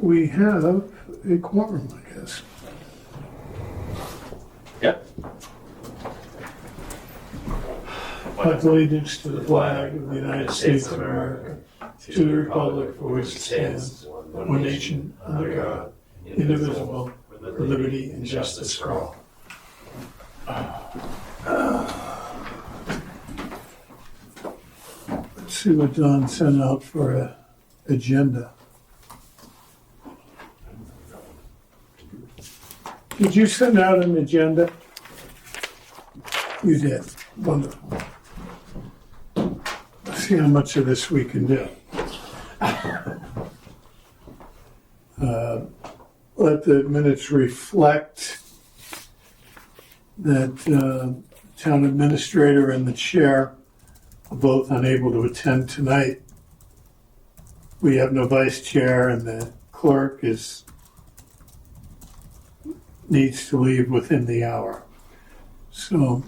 we have a quorum, I guess. Yep. Pledge allegiance to the flag of the United States of America, to the republic for which it stands, one nation, under God, indivisible, with liberty and justice for all. Let's see what Don sent out for an agenda. Did you send out an agenda? You did. Wonderful. Let's see how much of this we can do. Let the minutes reflect that town administrator and the chair are both unable to attend tonight. We have no vice chair, and the clerk needs to leave within the hour. So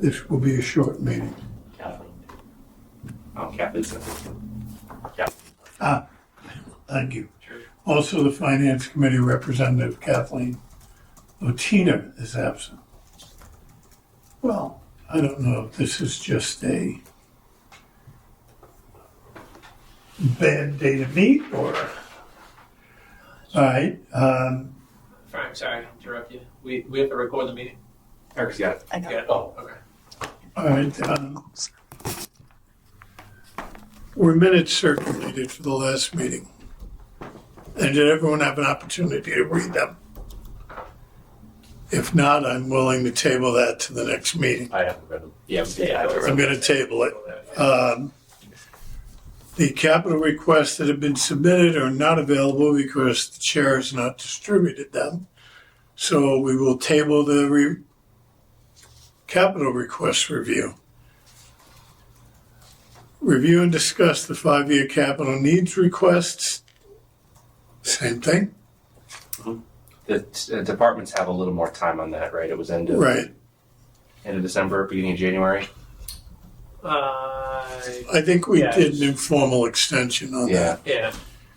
this will be a short meeting. Kathleen. Oh, Kathleen's Thank you. Also, the Finance Committee representative, Kathleen Otina, is absent. Well, I don't know if this is just a bad day to meet or... All right. Frank, sorry to interrupt you. We have to record the meeting. Eric's got it. I got Yeah. it. Oh, okay. All right. Were minutes circulated for the last meeting? And did everyone have an opportunity to read them? If not, I'm willing to table that to the next meeting. I haven't read them. Yeah, I'm going to table it. The capital requests that have been submitted are not available because the chair has not distributed them. So we will table the capital request review. Review and discuss the 5-year capital needs requests. Same thing. The departments have a little more time on that, right? It was end of December, beginning of January. I think we did an informal extension on that. Yeah.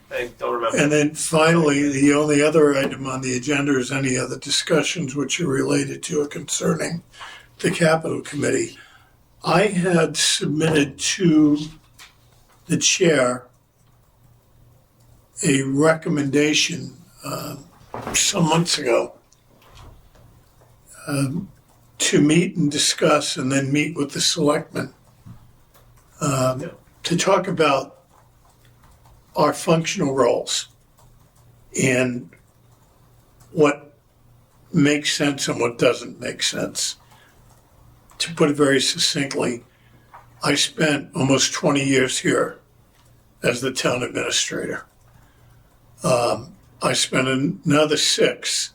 I don't remember. And then finally, the only other item on the agenda is any other discussions which are related to or concerning the capital committee. I had submitted to the chair a recommendation some months ago to meet and discuss and then meet with the selectmen to talk about our functional roles and what makes sense and what doesn't make sense. To put it very succinctly, I spent almost 20 years here as the town administrator. I spent another 6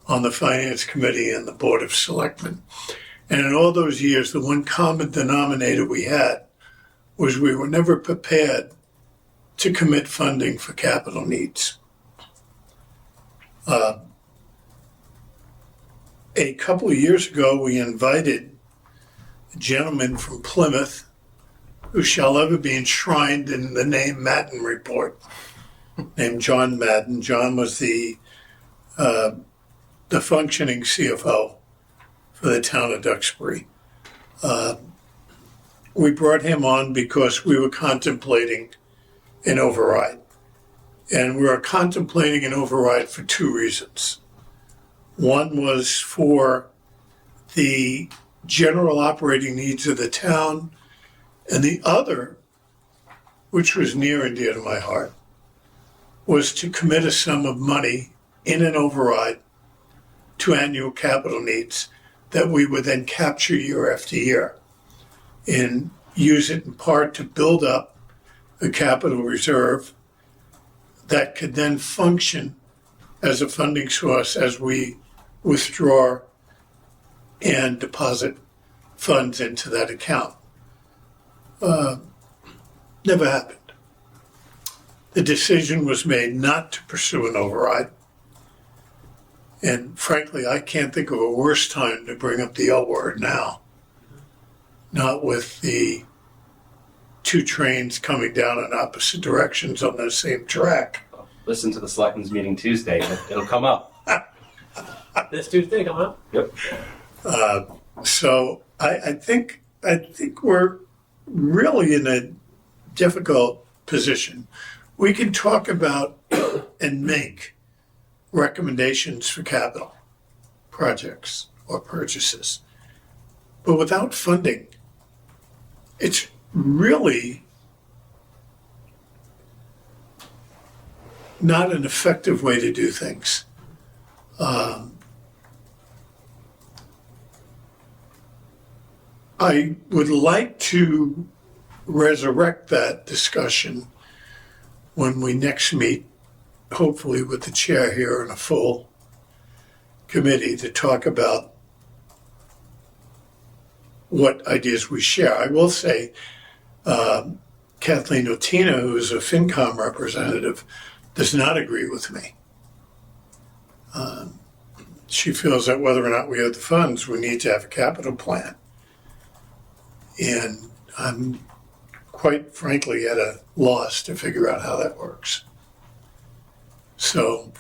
on the Finance Committee and the Board of Selectmen. And in all those years, the one common denominator we had was we were never prepared to commit funding for capital needs. A couple of years ago, we invited a gentleman from Plymouth who shall ever be enshrined in the name Madden report, named John Madden. John was the functioning CFO for the town of Duxbury. We brought him on because we were contemplating an override. And we were contemplating an override for 2 reasons. One was for the general operating needs of the town, and the other, which was near and dear to my heart, was to commit a sum of money in an override to annual capital needs that we would then capture year after year and use it in part to build up a capital reserve that could then function as a funding source as we withdraw and deposit funds into that account. Never happened. The decision was made not to pursue an override. And frankly, I can't think of a worse time to bring up the L word now. Not with the 2 trains coming down in opposite directions on the same track listen to the selectmen's meeting Tuesday. It'll come up. This Tuesday coming up? Yep. So I think we're really in a difficult position. We can talk about and make recommendations for capital projects or purchases, but without funding, it's really not an effective way to do things. I would like to resurrect that discussion when we next meet, hopefully with the chair here and a full committee to talk about what ideas we share. I will say, Kathleen Otina, who is a FinCom representative, does not agree with me. She feels that whether or not we have the funds, we need to have a capital plan. And I'm quite frankly at a loss to figure out how that works. So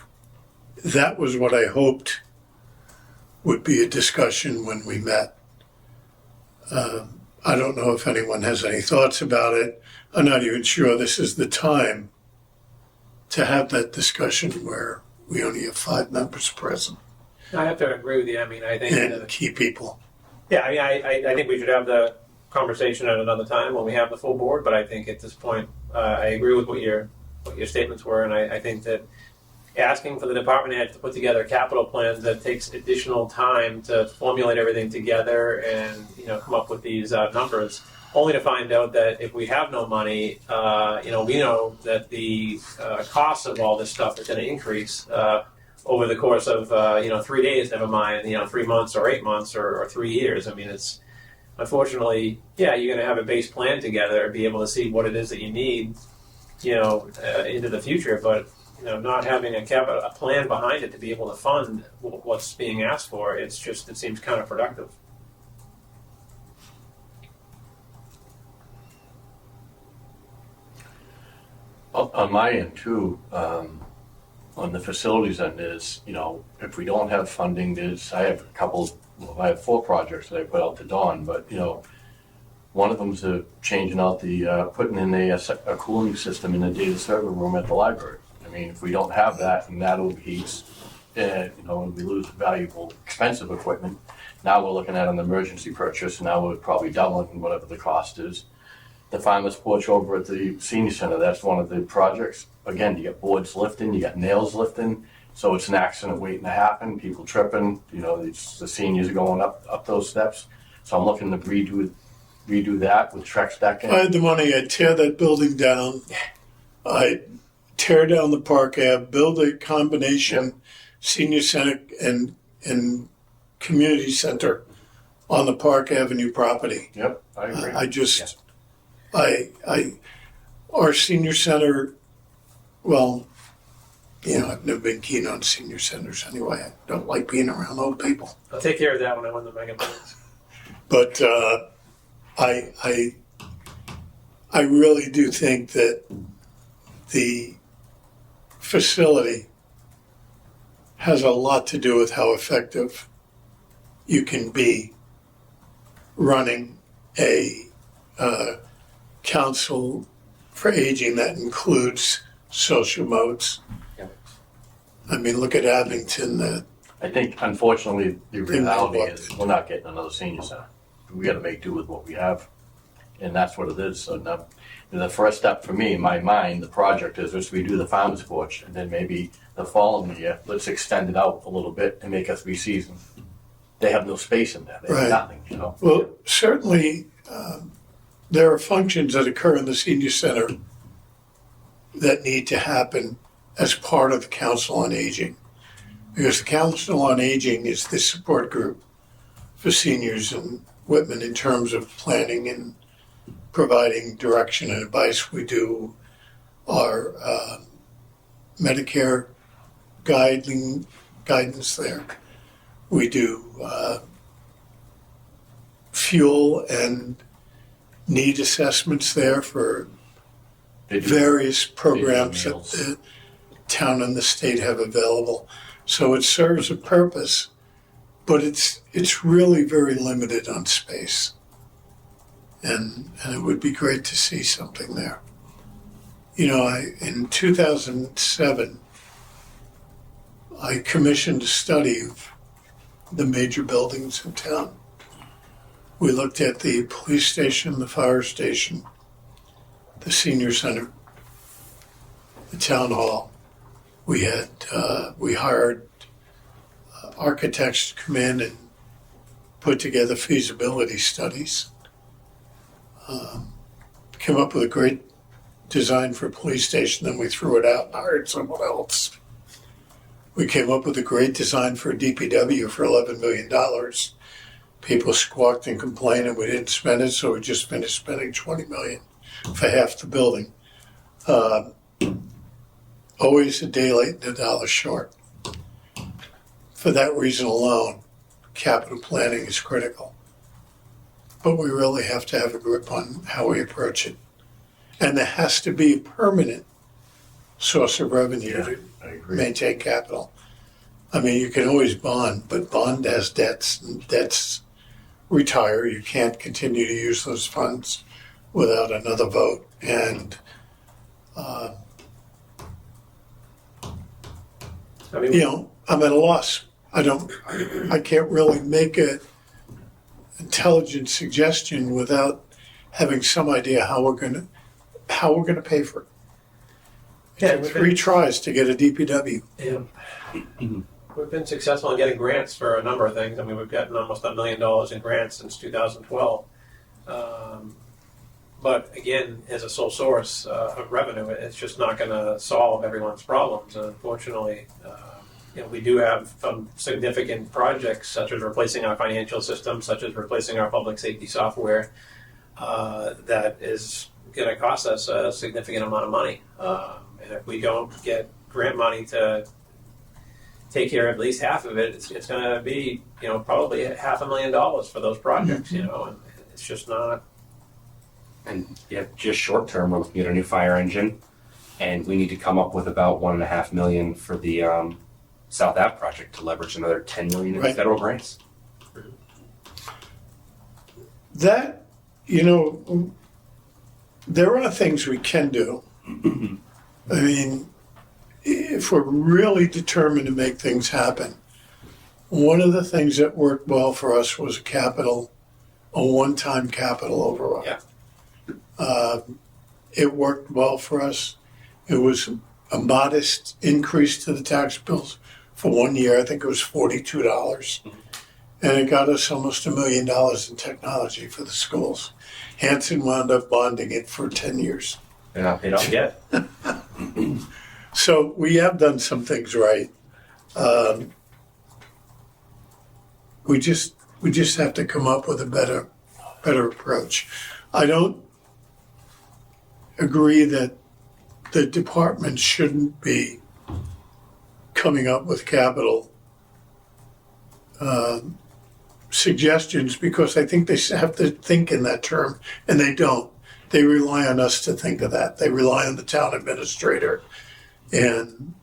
that was what I hoped would be a discussion when we met. I don't know if anyone has any thoughts about it. I'm not even sure this is the time to have that discussion where we only have 5 members present I have to agree with you. I mean, I think and key people. yeah, I mean, I think we should have the conversation at another time when we have the full board. But I think at this point, I agree with what your statements were, and I think that asking for the department head to put together capital plans that takes additional time to formulate everything together and come up with these numbers, only to find out that if we have no money, we know that the cost of all this stuff is going to increase over the course of 3 days, never mind 3 months or 8 months or 3 years. I mean, it's unfortunately, yeah, you're going to have a base plan together, be able to see what it is that you need, into the future, but not having a plan behind it to be able to fund what's being asked for, it seems counterproductive. On my end too, on the facilities end is, if we don't have funding, I have 4 projects that I put out to Dawn, but one of them's changing out putting in a cooling system in the data server room at the library. I mean, if we don't have that and that overheats, and we lose valuable, expensive equipment, now we're looking at an emergency purchase, and now we're probably doubling whatever the cost is. The farmer's porch over at the senior center, that's one of the projects. Again, you get boards lifting, you got nails lifting, so it's an accident waiting to happen, people tripping, the seniors are going up those steps. So I'm looking to redo that with Trex decking. If I had the money, I'd tear that building down. I'd tear down the Park Ave, build a combination senior center and community center on the Park Avenue property. Yep, I agree. Our senior center, well, I've never been keen on senior centers anyway. I don't like being around old people. I'll take care of that when I win the Mega Millions. But I really do think that the facility has a lot to do with how effective you can be running a council for aging that includes social modes. Yep. I mean, look at Abington. I think, unfortunately, the reality is we're not getting another senior center. We got to make do with what we have, and that's what it is. So now, the first step for me, in my mind, the project is just we do the farmer's porch, and then maybe the following year, let's extend it out a little bit and make a 3-season. They have no space in there. They have nothing, Well, certainly there are functions that occur in the senior center that need to happen as part of the Council on Aging. Because the Council on Aging is the support group for seniors in Whitman in terms of planning and providing direction and advice. We do our Medicare guidance there. We do fuel and need assessments there for various programs that the town and the state have available. So it serves a purpose, but it's really very limited on space. And it would be great to see something there. You know, in 2007, I commissioned a study of the major buildings in town. We looked at the police station, the fire station, the senior center, the town hall. We hired architects to come in and put together feasibility studies. Came up with a great design for a police station, then we threw it out and hired someone else. We came up with a great design for a DPW for $11 million. People squawked and complained and we didn't spend it, so we just finished spending $20 million for half the building. Always a day late and a dollar short. For that reason alone, capital planning is critical. But we really have to have a grip on how we approach it. And there has to be a permanent source of revenue to maintain capital. I mean, you can always bond, but bond has debts, and debts retire. You can't continue to use those funds without another vote. And you know, I'm at a loss. I can't really make an intelligent suggestion without having some idea how we're gonna pay for it. It took 3 tries to get a DPW. Yeah. We've been successful in getting grants for a number of things. I mean, we've gotten almost $1 million in grants since 2012. But again, as a sole source of revenue, it's just not going to solve everyone's problems. And unfortunately, we do have some significant projects, such as replacing our financial system, such as replacing our public safety software, that is going to cost us a significant amount of money. And if we don't get grant money to take care of at least half of it, it's going to be, probably $500,000 for those projects, and it's just not. And just short term, we're looking at a new fire engine, and we need to come up with about $1.5 million for the South Ave project to leverage another $10 million in federal grants. That, there are things we can do. I mean, if we're really determined to make things happen, one of the things that worked well for us was a one-time capital override. Yeah. It worked well for us. It was a modest increase to the tax bills for 1 year. I think it was $42. And it got us almost $1 million in technology for the schools. Hanson wound up bonding it for 10 years. They're not paid off yet. So we have done some things right. We just have to come up with a better approach. I don't agree that the department shouldn't be coming up with capital suggestions, because I think they have to think in that term, and they don't. They rely on us to think of that. They rely on the town administrator and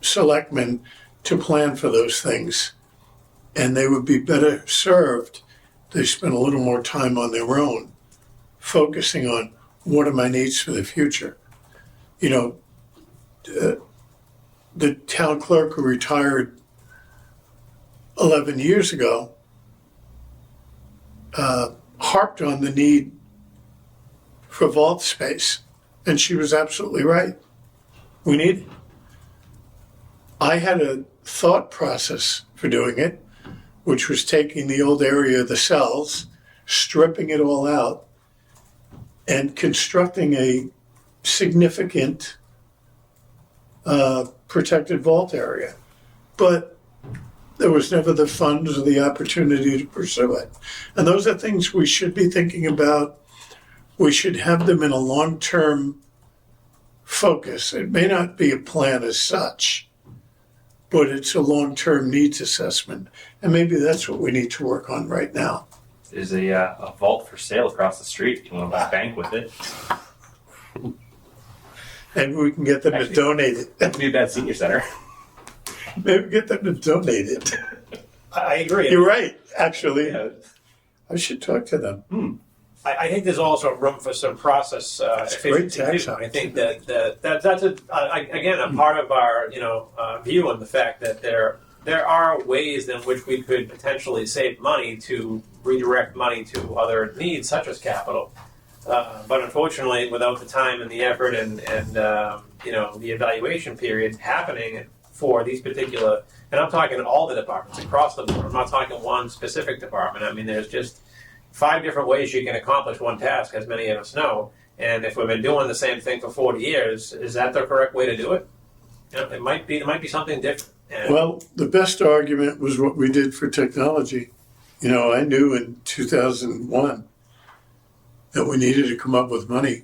selectmen to plan for those things. And they would be better served. They spend a little more time on their own, focusing on what are my needs for the future. The town clerk who retired 11 years ago harped on the need for vault space, and she was absolutely right. We need it. I had a thought process for doing it, which was taking the old area of the cells, stripping it all out, and constructing a significant protected vault area. But there was never the funds or the opportunity to pursue it. And those are things we should be thinking about. We should have them in a long-term focus. It may not be a plan as such, but it's a long-term needs assessment. And maybe that's what we need to work on right now. There's a vault for sale across the street if you want to buy a bank with it. Maybe we can get them to Actually- donate it. That'd be a bad senior center. Maybe get them to donate it. I agree. You're right, actually. Yeah. I should talk to them. I think there's also room for some process great efficiency tax too. I think that's again a part of our view on the fact that there are ways in which we could potentially save money to redirect money to other needs such as capital. But unfortunately, without the time and the effort and the evaluation period happening for these particular, and I'm talking all the departments across the board. I'm not talking one specific department. I mean, there's just 5 different ways you can accomplish one task, as many of us know. And if we've been doing the same thing for 40 years, is that the correct way to do it? It might be. It might be something different. And Well, the best argument was what we did for technology. I knew in 2001 that we needed to come up with money.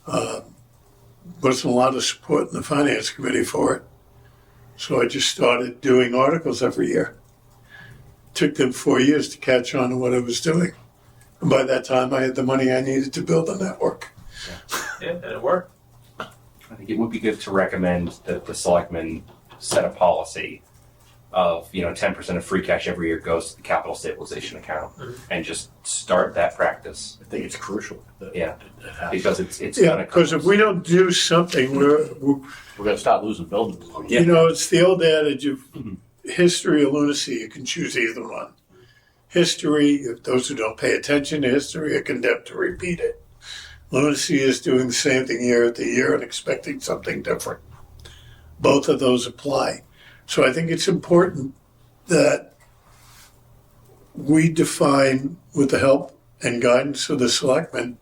Wasn't a lot of support in the finance committee for it. So I just started doing articles every year. Took them 4 years to catch on to what I was doing. And by that time, I had the money I needed to build the network. yeah, and it worked. I think it would be good to recommend that the selectmen set a policy of 10% of free cash every year goes to the capital stabilization account, and just start that practice. I think it's crucial. Yeah. That happens. Because it's Yeah, gonna because if we don't do something, we're We're going to start losing buildings. Yeah. it's the old adage of history or lunacy. You can choose either one. History, if those who don't pay attention to history are condemned to repeat it. Lunacy is doing the same thing year after year and expecting something different. Both of those apply. So I think it's important that we define, with the help and guidance of the selectmen,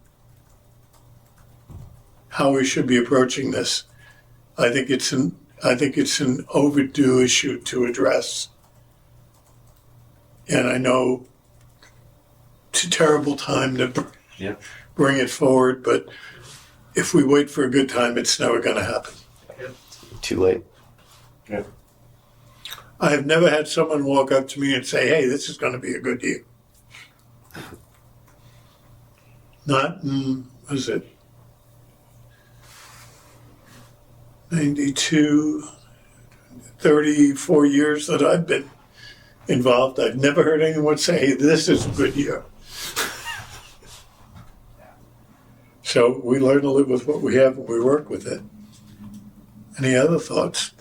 how we should be approaching this. I think it's an overdue issue to address. And I know it's a terrible time to Yeah. bring it forward, but if we wait for a good time, it's never going to happen. Too late. Yeah. I have never had someone walk up to me and say, hey, this is going to be a good year. Not in, was it 92, 34 years that I've been involved. I've never heard anyone say, hey, this is a good year. So we learn to live with what we have and we work with it. Any other thoughts?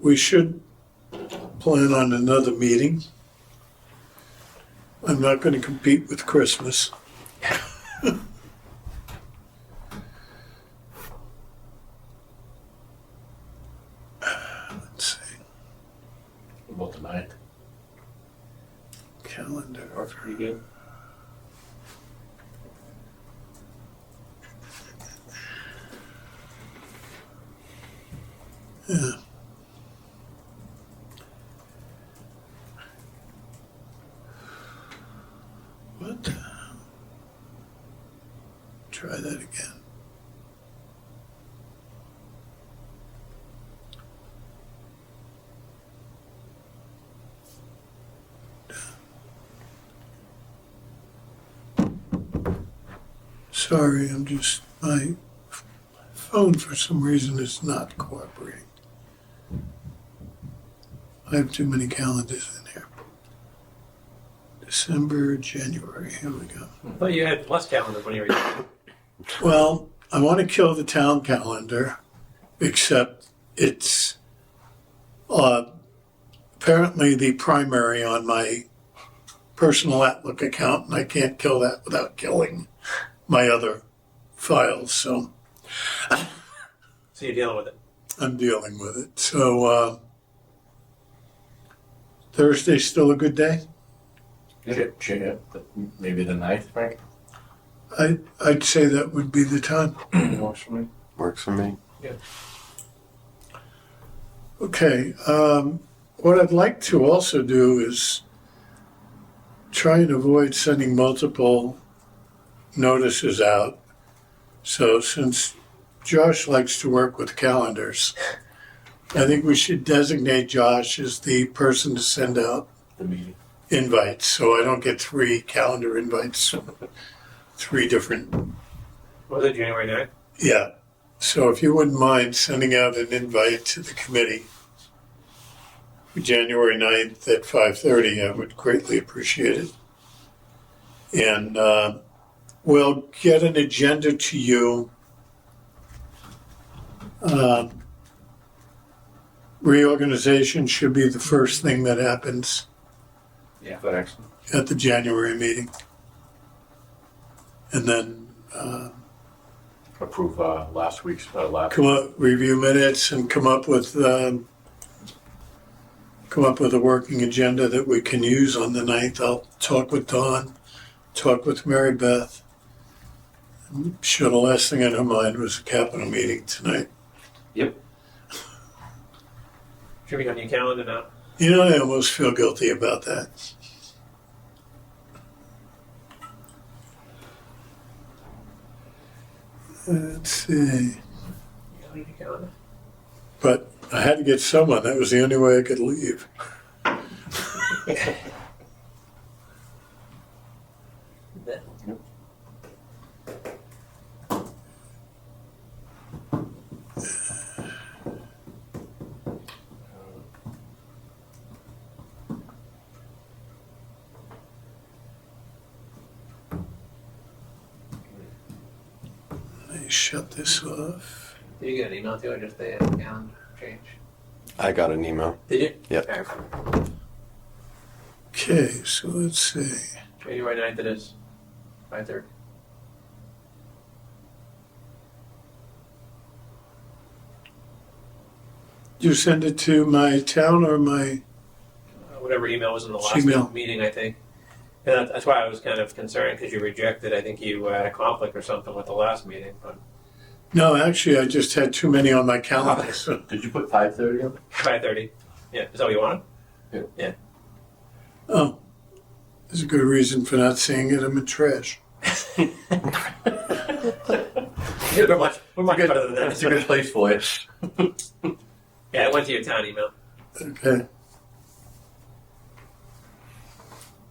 We should plan on another meeting. I'm not going to compete with Christmas. Let's see. About the 9th. Calendar. Works pretty good. Yeah. What? Try that again. Sorry, my phone for some reason is not cooperating. I have too many calendars in here. December, January, here we go. I thought you had less calendars when you were young. Well, I want to kill the town calendar, except it's apparently the primary on my personal Outlook account, and I can't kill that without killing my other files. So So you're dealing with it. I'm dealing with it. So Thursday's still a good day? Maybe the 9th, Frank? I'd say that would be the time. Works for me. Works for me. Okay. What I'd like to also do is try and avoid sending multiple notices out. So since Josh likes to work with calendars, I think we should designate Josh as the person to send out. The meeting. invites, so I don't get 3 calendar invites, 3 different. Was it January 9th? Yeah. So if you wouldn't mind sending out an invite to the committee for January 9th at 5:30, I would greatly appreciate it. And we'll get an agenda to you. Reorganization should be the first thing that happens Yeah, but excellent. at the January meeting. And then Approve last week's, last. come up, review minutes and come up with a working agenda that we can use on the 9th. I'll talk with Dawn, talk with Mary Beth. I'm sure the last thing on her mind was a capital meeting tonight. Yep. Should be on your calendar now. You know, I almost feel guilty about that. Let's see. You got it on your calendar. But I had to get someone. That was the only way I could leave. Let me shut this off. Did you get an email too, or just the calendar change? I got an email. Did you? Yep. Alright. Okay, so let's see. January 9th it is. 5:30. You send it to my town or my, Whatever email was in the last Gmail. meeting, I think. And that's why I was kind of concerned, because you rejected, I think you had a conflict or something with the last meeting, but no, actually I just had too many on my calendar. So. Did you put 5:30 on? 5:30. Yeah, is that what you wanted? Oh, there's a good reason for not seeing it. I'm in trash. Yeah, we're much better than That's a that. good place for you. Yeah, it went to your town email. Okay.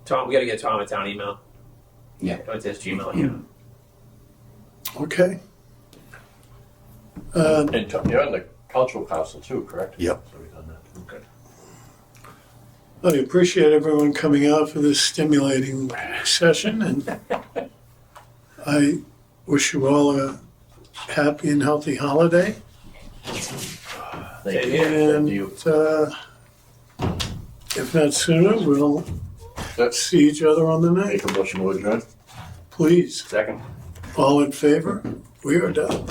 Tom, we got to get Tom a town email. Yeah. It went to his Gmail account. Okay. And you're on the cultural council too, correct? Yep. So we've done that too. Good. I appreciate everyone coming out for this stimulating session, and I wish you all a happy and healthy holiday. Thank you. And Thank you. if not sooner, we'll That's see each other on the night. make a motion to adjourn. Please, Second. all in favor? We are done.